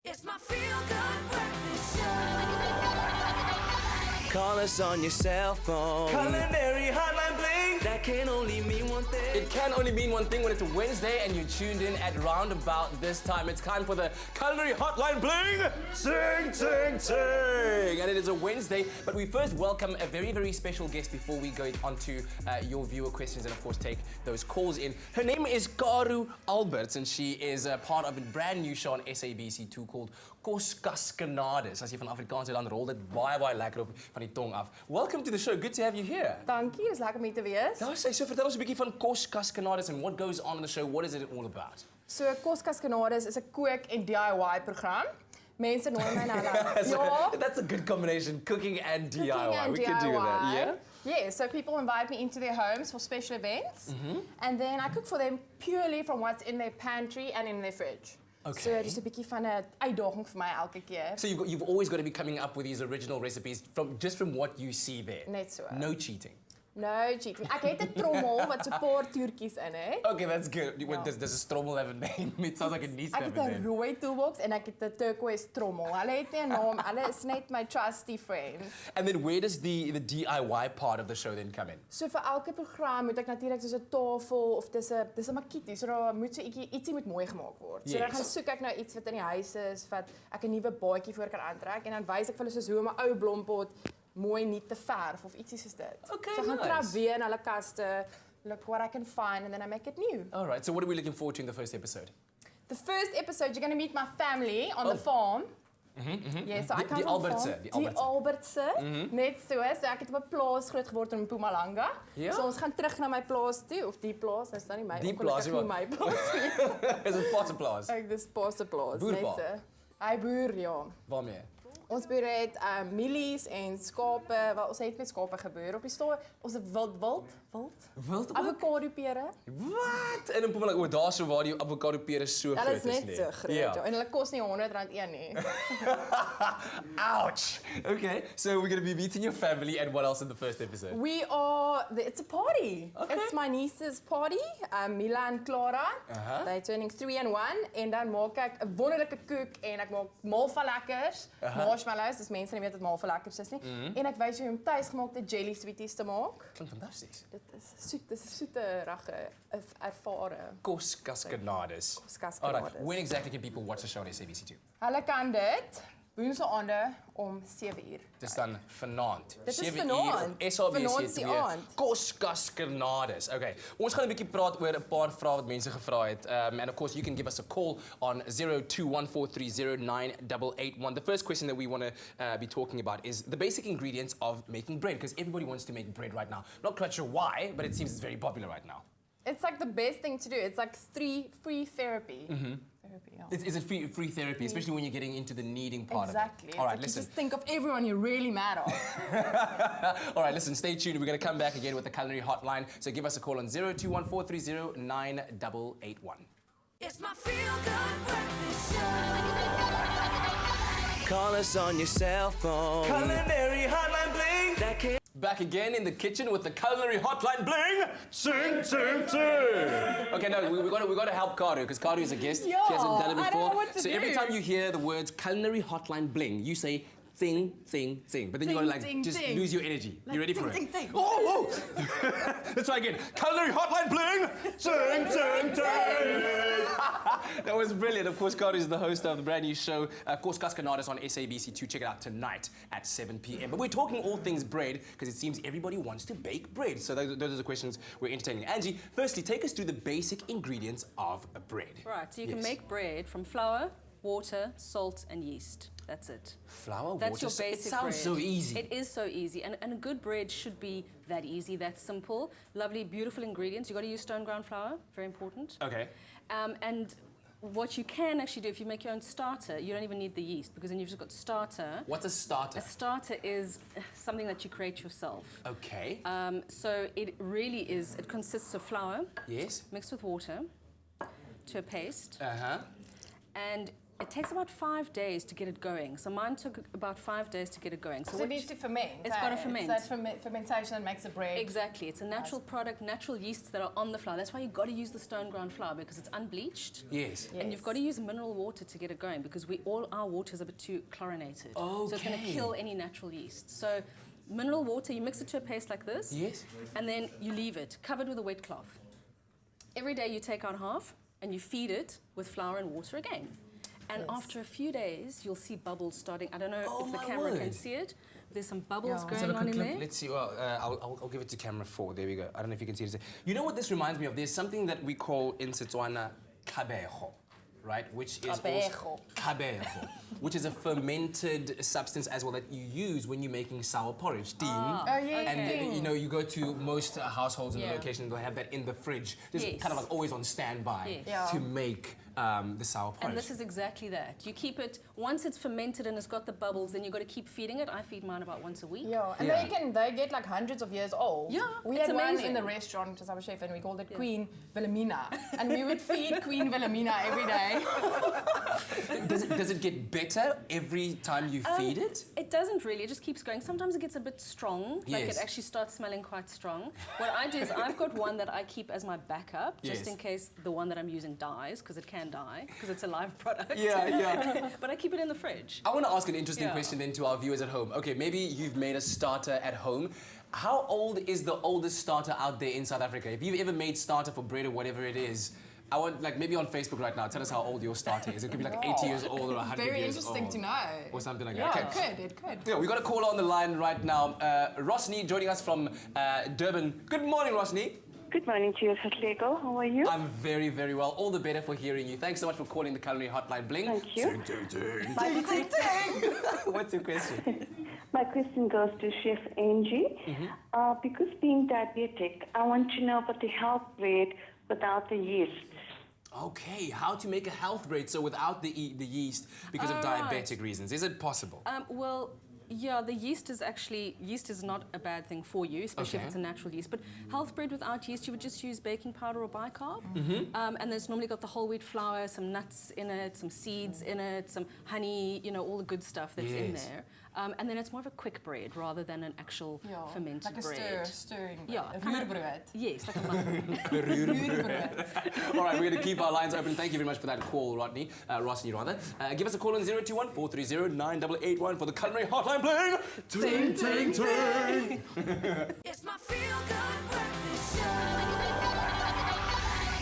It's my feel-good breakfast show. Call us on your cell phone. Culinary Hotline bling. That can only mean one thing. It can only mean one thing when it's a Wednesday and you're tuned in at round about this time. It's time for the Culinary Hotline bling. Ting, ting, ting. And it is a Wednesday, but we first welcome a very, very special guest before we go on to your viewer questions and, of course, take those calls in. Her name is Caro Alberts, and she is a part of a brand new show on SABC2 called KOSKASKenades. As jy van Afrikaans dan rol dit baie lekker op van die tong af. Welcome to the show. Good to have you here. Dankie, is lekker om hier te wees. Nou, so vertel ons 'n bietjie van KOSKASKenades and what goes on in the show. What is it all about? So KOSKASKenades is 'n kook en DIY program. Mense noem my nou ja. That's a good combination, cooking and DIY. Cooking and we can do that, yeah? Yeah, so people invite me into their homes for special events. And then I cook for them purely from what's in their pantry and in their fridge. Okay. So dis 'n bietjie van 'n uitdaging vir my elke keer. So you've always got to be coming up with these original recipes from what you see there. Net so. No cheating. No cheating. Ek het 'n trommel wat so 'n paar toertjies in het. Okay, that's good. Does a strommel have a name? It sounds like it needs to Ek have het a 'n name. rooi toolbox en ek het 'n turquoise trommel. Hulle het nie 'n naam, hulle is net my trusty friends. And then where does the DIY part of the show then come in? So vir elke program moet ek natuurlik soos 'n tafel of dis 'n makietie, so daar moet so ietsie moet mooi gemaak word. So dan gaan soek ek nou iets wat in die huis is, wat ek 'n nuwe baadjie voor kan aantrek en dan wys ek vir hulle soos hoe om 'n ou blompot mooi nuut te verf of ietsie soos dit. Okay, so gaan nice. trap weer in hulle kaste, look what I can find and then I make it new. All right, so what are we looking forward to in the first episode? The first episode you're going to meet my family on the farm. Yeah, so I come Die from Albertse, farm. die Die Albertse. Net so ek het op 'n plaas groot geword in Mpumalanga. Ja? So ons gaan terug na my plaas toe of die plaas, nou is dan nie my Die ongelukkig plaas, nie my plaas nie. Is it Potterplaas? Ek dis pas se plaas, Boerpa? net so. Hy boer ja. Waarmee? Ons boer het mielies en skape. Wel, ons het met skape geboer op die stoor. Ons het wild Wild ook? avokado pere. Wat? En in Mpumalanga, daar so waar die avokado pere so Hulle groot is is net nie. so groot. Ja. Ja. En hulle kos nie R100 een nie. Ouch. Okay, so we're going to be meeting your family and what else in the first episode? It's a party. Okay. It's my niece's party, Mila and Clara. They're turning 3 and 1. En dan maak ek 'n wonderlike koek en ek maak malva lekkers, marshmallows, dus mense nie weet wat malva lekkers is nie. En ek wys hoe om tuisgemaakte jelly sweeties te maak. Klinkt fantastisch. Dit is soete ragge ervare. KOSKASKenades. KOSKASKenades. All right, when exactly can people watch the show on SABC2? Hulle kan dit woensdaande om 7:00. Dis dan vanaand. Dit is 7 vanaand. uur op SABC2. Vanaand se aand. KOSKASKenades. Okay. Ons gaan 'n bietjie praat oor 'n paar vrae wat mense gevra het. And of course you can give us a call on 0214309881. The first question that we want to be talking about is the basic ingredients of making bread, because everybody wants to make bread right now. Not quite sure why, but it seems it's very popular right now. It's like the best thing to do. It's like free therapy. Therapy, yeah. Is it free therapy, especially when you're getting into the kneading part Exactly. of it? All right, It's like listen. you just think of everyone you're really mad of. All right, listen, stay tuned. We're going to come back again with the Culinary Hotline. So give us a call on 0214309881. It's my feel-good breakfast show. Call us on your cell phone. Culinary Hotline bling. That can Back again in the kitchen with the Culinary Hotline bling. Sing, sing, sing. Okay, no, we got to help Caro, because Caro is a guest. Yeah, She hasn't done it I before. don't know what to so do. every time you hear the words Culinary Hotline bling, you say sing, sing, sing. But then you Sing, got to sing, just sing. lose your energy. You ready for sing, it? sing, sing. Oh, whoa. Let's try again. Culinary Hotline bling. Sing, sing, sing. That was brilliant. Of course, Caro is the host of the brand new show, KOSKASKenades on SABC2. Check it out tonight at 7 p.m. But we're talking all things bread, because it seems everybody wants to bake bread. So those are the questions we're entertaining. Angie, firstly, take us through the basic ingredients of a bread. Right, so you can Yes. make bread from flour, water, salt, and yeast. That's it. Flour, That's water, your basic it sounds bread. so easy. It is so easy, and a good bread should be that easy, that simple. Lovely, beautiful ingredients. You've got to use stone ground flour, very important. Okay. And what you can actually do, if you make your own starter, you don't even need the yeast, because then you've just got starter. What's a starter? A starter is something that you create yourself. Okay. So it really is, it consists of flour Yes. mixed with water to a paste. Uh-huh. And It takes about 5 days to get it going. So mine took about 5 days to get it going. So it needs to ferment. It's got to ferment. It's that fermentation that makes the bread. Exactly. It's a natural product, natural yeasts that are on the flour. That's why you've got to use the stone ground flour because it's unbleached. Yes. And you've got to use mineral water to get it going because all our water is a bit too chlorinated. Okay. So it's going to kill any natural yeast. So mineral water, you mix it to a paste like this. Yes. And then you leave it covered with a wet cloth. Every day you take out half and you feed it with flour and water again. And after a few days, you'll see bubbles starting. I don't know if the camera can see it. There's some bubbles going on in there. Let's see. Well, I'll give it to camera 4. There we go. I don't know if you can see it. You know what this reminds me of? There's something that we call in Setswana kabejo, right? Which is kabejo, which is a fermented substance as well that you use when you're making sour porridge. Ding. And you know, you go to most households in the location, they'll have that in the fridge. Just kind of like always on standby to make the sour porridge. And this is exactly that. You keep it, once it's fermented and it's got the bubbles, then you've got to keep feeding it. I feed mine about once a week. Yeah, and they get like hundreds of years old. Yeah, we it's had one amazing. in the restaurant, because I was chef, and we called it Queen Wilhelmina. And we would feed Queen Wilhelmina every day. Does it get better every time you feed it? It doesn't really, it just keeps going. Sometimes it gets a bit strong, like Yes. it actually starts smelling quite strong. What I do is I've got one that I keep as my backup, just Yes. in case the one that I'm using dies, because it can die, because it's a live product. Yeah. But I keep it in the fridge. I want to ask an interesting question then to our viewers at home. Okay, maybe you've made a starter at home. How old is the oldest starter out there in South Africa? If you've ever made starter for bread or whatever it is, I want, like, maybe on Facebook right now, tell us how old your starter is. It could be like 80 years old or 100 Very years interesting old. to know. Or something like Yeah, that. it could. Yeah, we got a caller on the line right now. Rosny joining us from Durban. Good morning, Rosny. Good morning to you, Lego. How are you? I'm very, very well. All the better for hearing you. Thanks so much for calling the Culinary Hotline. Bling. Thank you. Ting, ting, ting. What's your question? My question goes to Chef Angie. Because being diabetic, I want to know about the health bread without the yeast. Okay, how to make a health bread so without the yeast because of diabetic reasons. Is it possible? Well, yeah, the yeast is not a bad thing for you, especially if it's a natural yeast. But health bread without yeast, you would just use baking powder or bicarb. And there's normally got the whole wheat flour, some nuts in it, some seeds in it, some honey, you know, all the good stuff that's in there. And then it's more of a quick bread rather than an actual fermented like a bread. stirring. Yeah, A ruurbrood. Yes, like a muffin. All right, we're going to keep our lines open. Thank you very much for that call, Rosny, rather. Give us a call on 021 430 9881 for the Culinary Hotline Bling. Ting, ting, ting. It's my feel-good breakfast show.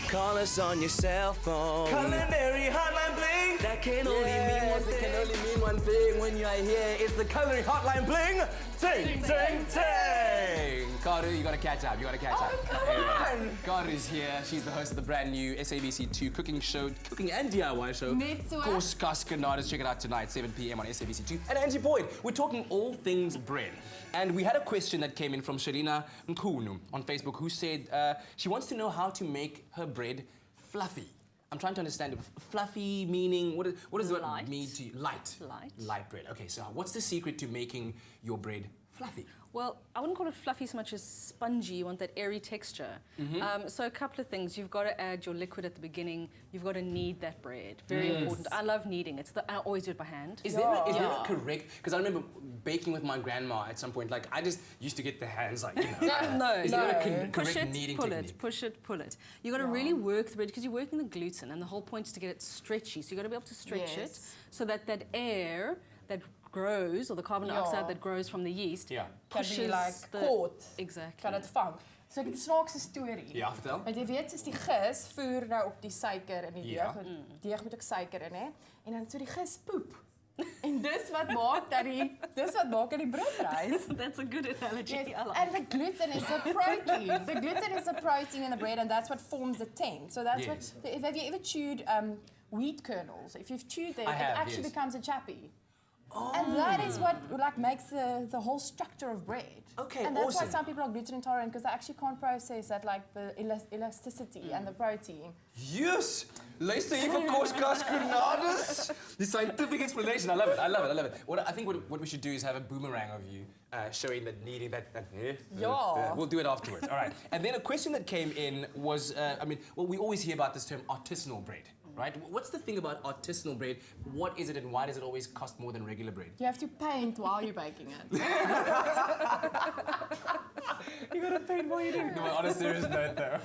Call us on your cell phone. Culinary Hotline Bling. That can only mean one It thing. can only mean one thing when you are here. It's the Culinary Hotline Bling. Ting, ting, ting. Caro, you gotta catch up. Anyway, Caro is here. She's the host of the brand new SABC2 cooking show, cooking and DIY show. Net so. KOSKASKenades. Check it out tonight, 7 p.m. on SABC2. And Angie Boyd, we're talking all things bread. And we had a question that came in from Sharina Nkunu on Facebook who said she wants to know how to make her bread fluffy. I'm trying to understand it. Fluffy meaning, what does that Light. mean to you? Light. Light bread. Okay, so what's the secret to making your bread fluffy? Well, I wouldn't call it fluffy so much as spongy. You want that airy texture. So a couple of things. You've got to add your liquid at the beginning. You've got to knead that bread. Very important. I love kneading. I always do it by hand. Is there a correct? Because I remember baking with my grandma at some point. Like I just used to get the hands like No. Is there a Push correct it, kneading pull technique? it, push it, pull it. You got to really work the bread because you're working the gluten, and the whole point is to get it stretchy. So you got to be able to stretch it so that that air that grows, or the carbon dioxide that grows from the yeast, Can pushes be like the... caught. Exactly. Kan dit vang. So ek het 'n snaakse storie. Ja, vertel. Want jy weet, soos die gis voer nou op die suiker in die deeg. Deeg moet ook suiker in, hè? En dan so die gis poep. En dis wat maak dat die brood rys. That's a good analogy. Yes, I like and the gluten is a protein. The gluten is a protein in the bread, and that's what forms the tent. So that's Yes. what. Have you ever chewed wheat kernels? If you've chewed them, I have, it actually yes. becomes a chappy. And that is what like makes the whole structure of bread. Okay, and that's awesome. why some people are gluten intolerant, because they actually can't process that, like the elasticity and the protein. Yes! Luister hier van KOSKASKenades. The scientific explanation. I love it. I think what we should do is have a boomerang of you showing that kneading that. We'll do it afterwards. All right. And then a question that came in was, we always hear about this term artisanal bread. right? What's the thing about artisanal bread? What is it and why does it always cost more than regular bread? You have to paint while you're baking it. You gotta paint while you do. No, on a serious note though.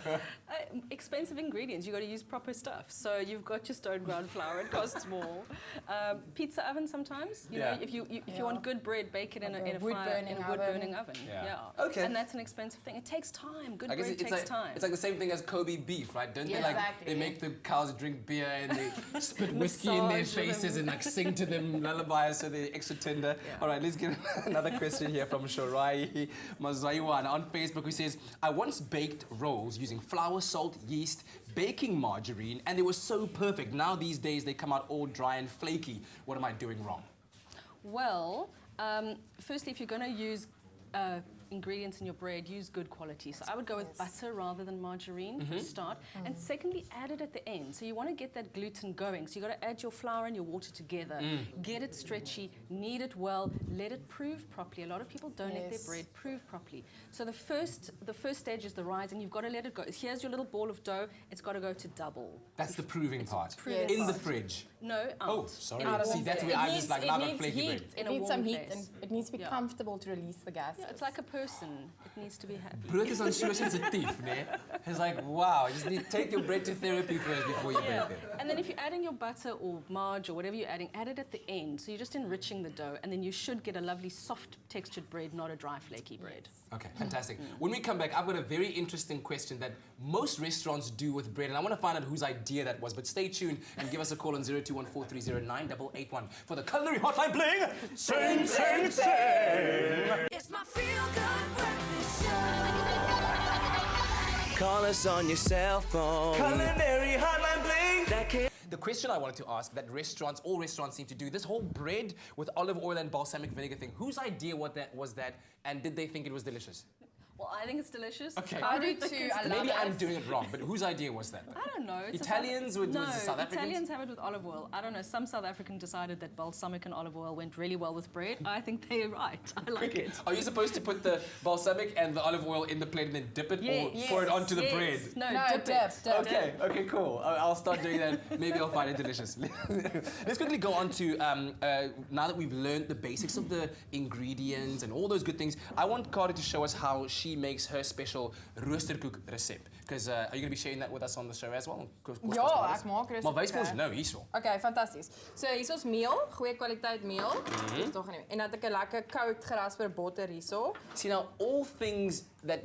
Expensive ingredients. You got to use proper stuff. So you've got your stone ground flour. It costs more. Pizza oven sometimes. You know, if you want good bread, bake it in a wood burning oven. Yeah. Yeah. Okay. And that's an expensive thing. It takes time. Good I guess bread it's takes like time. it's like the same thing as Kobe beef, right? Don't they Yeah, like exactly. they make the cows drink beer and they spit whiskey in their Massage them. faces and like sing to them lullabies so they're extra tender. All right, let's get another question here from Shorai Mazaiwan on Facebook who says, I once baked rolls using flour, salt, yeast, baking margarine, and they were so perfect. Now these days they come out all dry and flaky. What am I doing wrong? Well, firstly, if you're going to use ingredients in your bread, use good quality. So I would go with butter rather than margarine for a start. And secondly, add it at the end. So you want to get that gluten going. So you got to add your flour and your water together. Get it stretchy, knead it well, let it prove properly. A lot of people don't let their bread prove properly. So the first stage is the rising. You've got to let it go. Here's your little ball of dough. It's got to go to double. That's the proving part. proving In the part. fridge. No, out. Oh, sorry. In a See, warm that's place. where I'm just like, now I've got flaky bread. In It a needs warm some heat place. and it needs to be Yeah. comfortable to release the gas. Yeah, it's like a person. It needs to be happy. Brood is on so sensitive, ne? It's like, wow, you just need to take your bread to therapy first before you bake it. And then if you're adding your butter or marge or whatever you're adding, add it at the end. So you're just enriching the dough, and then you should get a lovely soft textured bread, not a dry flaky bread. Okay, fantastic. When we come back, I've got a very interesting question that most restaurants do with bread, and I want to find out whose idea that was. But stay tuned and give us a call on 0214309881 for the Culinary Hotline Bling. Sing, sing, sing! It's my feel-good breakfast show. Call us on your cell phone. Culinary Hotline Bling. That can The question I wanted to ask that all restaurants seem to do, this whole bread with olive oil and balsamic vinegar thing, whose idea was that, and did they think it was delicious? Well, I think it's delicious. Okay. I do think too. it's I love Maybe it. I'm doing it wrong, but whose idea was that? I don't know. It's Italians or was no, it South Africans? Italians have it with olive oil. I don't know. Some South African decided that balsamic and olive oil went really well with bread. I think they're right. I like it. Are you supposed to put the balsamic and the olive oil in the plate and then dip it or pour it onto the bread? No, No, dip dip. Okay, cool. I'll start doing that. Maybe I'll find it delicious. Let's quickly go on to, now that we've learned the basics of the ingredients and all those good things, I want Caro to show us how she makes her special roosterkoek recipe. Because are you going to be sharing that with us on the show as well? Ja, ek maak roosterkoek. Maar wys vir ons nou hierso. Okay, fantasties. So hier is ons meel, goeie kwaliteit meel. Dis tog nie. En dan het ek 'n lekker koud gerasper botter hierso. See now, all things that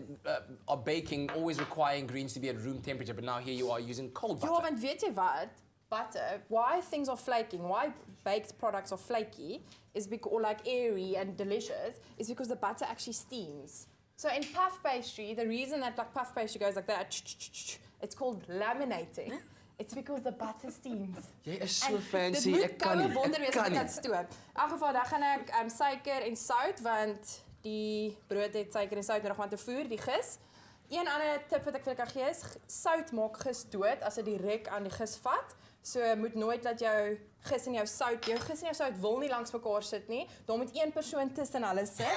are baking always require ingredients to be at room temperature, but now here you are using cold butter. Ja, want weet jy wat? Butter, why things are flaking, why baked products are flaky is because, or like airy and delicious, is because the butter actually steams. So in puff pastry, the reason that like puff pastry goes like that, it's called laminating. It's because the butter steams. Jy is so En fancy, dit ek kan moet nie. koue wonder Ek wees as kan ek nie. dit stoot. In elk geval, dan gaan ek suiker en sout, want die brood het suiker en sout nodig om te voer, die gis. Een ander tip wat ek vir julle kan gee is, sout maak gis dood as dit direk aan die gis vat. So moet nooit dat jou gis en jou sout wil nie langs mekaar sit nie. Daar moet een persoon tussen hulle sit.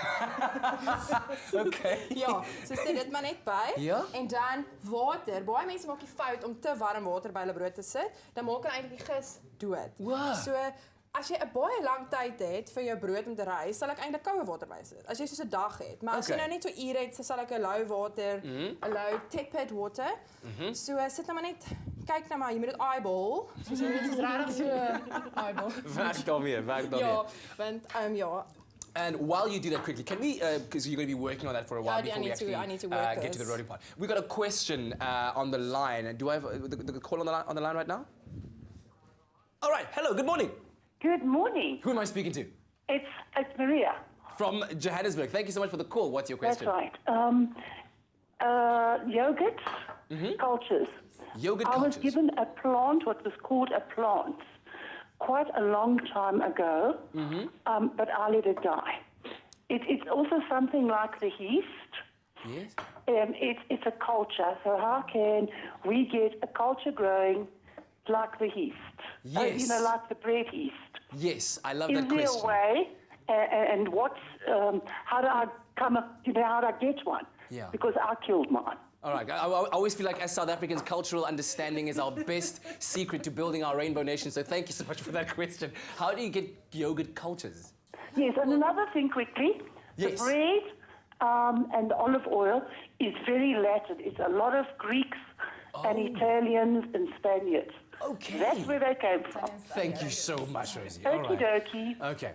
Okay. Ja, so sit dit maar net by. Ja? En dan water. Baie mense maak die fout om te warm water by hulle brood te sit, dan maak hulle eintlik die gis dood. Wow. So as jy 'n baie lang tyd het vir jou brood om te rys, sal ek eintlik koue water bysit. As jy soos 'n dag het. Maar as jy Okay. nou net so ure het, so sal ek 'n lou water, 'n lou tepid water. So sit nou maar net kyk nou maar, jy moet dit eyeball. Soos jy dit is regtig so eyeball. Werk daarmee. Ja, want ja. And while you do that quickly, can we, because you're going to be working on that for a while I before need we to- actually I need to work get to the this. roading part. We got a question on the line. Do I have the call on the line right now? All right. Hello. Good morning. Good morning. Who am I speaking to? It's Maria. From Johannesburg. Thank you so much for the call. What's your That's question? right. Yogurt cultures. Yogurt I was cultures. given a plant, what was called a plant, quite a long time ago, but I let it die. It's also something like the yeast. Yes. It's a culture. So how can we get a culture growing like the yeast? Yes. Like the bread yeast. Yes. I love Is that there question. a way, and what's, how do I come up, how do I get one? Yeah. Because I killed mine. All right. I always feel like as South Africans, cultural understanding is our best secret to building our rainbow nation. So thank you so much for that question. How do you get yogurt cultures? Yes, and another thing quickly, the Yes. bread and the olive oil is very Latin. It's a lot of Greeks and Italians and Spaniards. Okay. That's where they came from. Thank you so much, Rosie. All Okie right. dokie. Okay.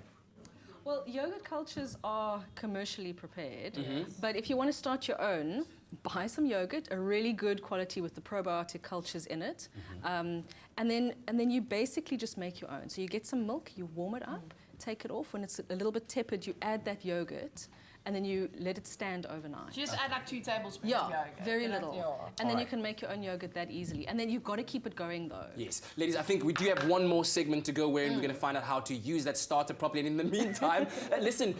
Well, yogurt cultures are commercially prepared, but if you want to start your own, buy some yogurt, a really good quality with the probiotic cultures in it, and then you basically just make your own. So you get some milk, you warm it up, take it off. When it's a little bit tepid, you add that yogurt, and then you let it stand overnight. You just add like 2 tablespoons Yeah, of yogurt. very and that's- little. yeah. And then you Alright. can make your own yogurt that easily. And then you've got to keep it going though. Yes. Ladies, I think we do have one more segment to go wherein we're going to find out how to use that starter properly. And in the meantime, listen,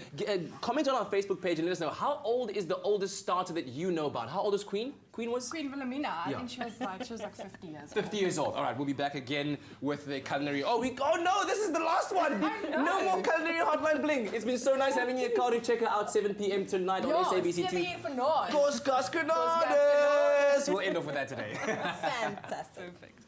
comment on our Facebook page and let us know, how old is the oldest starter that you know about? How old is Queen? Queen was? Queen Wilhelmina, I Yeah. think she was like 50 years old. 50 years old. All right, we'll be back again with the culinary. Oh no, this is the last one. No more culinary hotline bling. It's been so nice having you, Caro. Check her out 7 p.m. tonight on SABC2. hier vanaand. KOSKASKenades. We'll end off with that today. Fantastic. Perfect.